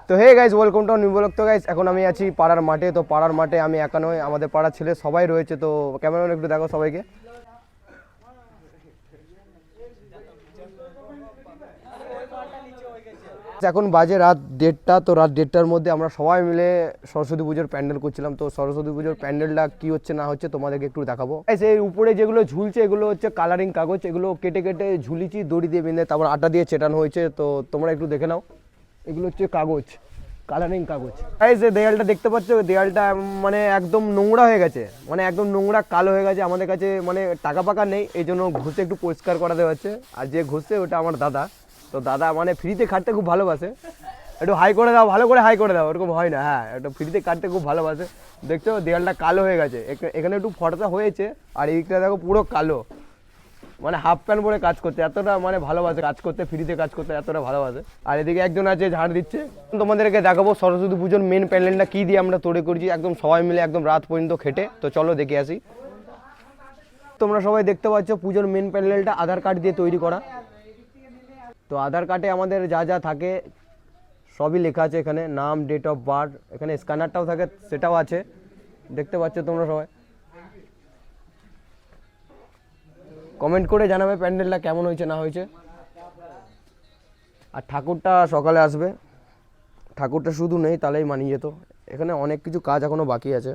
তো hey guys, welcome to new blog. তো guys এখন আমি আছি পাড়ার মাঠে। তো পাড়ার মাঠে আমি একা নই, আমাদের পাড়ার ছেলে সবাই রয়েছে। তো ক্যামেরাম্যান একটু দেখো সবাইকে। এখন বাজে রাত 1:30। তো রাত 1:30-র মধ্যে আমরা সবাই মিলে সরস্বতী পুজোর প্যান্ডেল করছিলাম। তো সরস্বতী পুজোর প্যান্ডেলটা কি হচ্ছে না হচ্ছে তোমাদেরকে একটু দেখাবো। এই উপরে যেগুলো ঝুলছে এগুলো হচ্ছে কালারিং কাগজ, এগুলো কেটে কেটে ঝুলিছি দড়ি দিয়ে বেঁধে, তারপর আটা দিয়ে চেটানো হয়েছে। তো তোমরা একটু দেখে নাও, এগুলো হচ্ছে কাগজ, কালারিং কাগজ। এই যে দেয়ালটা দেখতে পাচ্ছ, দেয়ালটা মানে একদম নোংরা হয়ে গেছে, মানে একদম নোংরা কালো হয়ে গেছে। আমাদের কাছে মানে টাকা পাকা নেই, এই জন্য ঘষে একটু পরিষ্কার করা দেওয়া হচ্ছে। আর যে ঘষছে ওটা আমার দাদা। তো দাদা মানে ফ্রিতে খাটতে খুব ভালোবাসে। একটু হাই করে দাও, ভালো করে হাই করে দাও, ওরকম হয় না। হ্যাঁ, একটু ফ্রিতে কাটতে খুব ভালোবাসে। দেখছো দেয়ালটা কালো হয়ে গেছে, এখানে একটু ফর্সা হয়েছে, আর এইটা দেখো পুরো কালো। মানে হাফ প্যান্ট পরে কাজ করতে এতটা মানে ভালোবাসে, কাজ করতে ফ্রিতে কাজ করতে এতটা ভালোবাসে। আর এদিকে একজন আছে ঝাড় দিচ্ছে। তোমাদেরকে দেখাবো সরস্বতী পুজোর মেন প্যান্ডেলটা কি দিয়ে আমরা তৈরি করছি, একদম সবাই মিলে একদম রাত পর্যন্ত খেটে। তো চলো দেখে আসি। তোমরা সবাই দেখতে পাচ্ছ পুজোর মেন প্যান্ডেলটা আধার কার্ড দিয়ে তৈরি করা। তো আধার কার্ডে আমাদের যা যা থাকে সবই লেখা আছে এখানে, নাম, ডেট অফ বার্থ, এখানে স্ক্যানারটাও থাকে, সেটাও আছে, দেখতে পাচ্ছ তোমরা সবাই। কমেন্ট করে জানাবে প্যান্ডেলটা কেমন হয়েছে না হয়েছে। আর ঠাকুরটা সকালে আসবে, ঠাকুরটা শুধু নেই তাহলেই মানিয়ে যেত। এখানে অনেক কিছু কাজ এখনও বাকি আছে।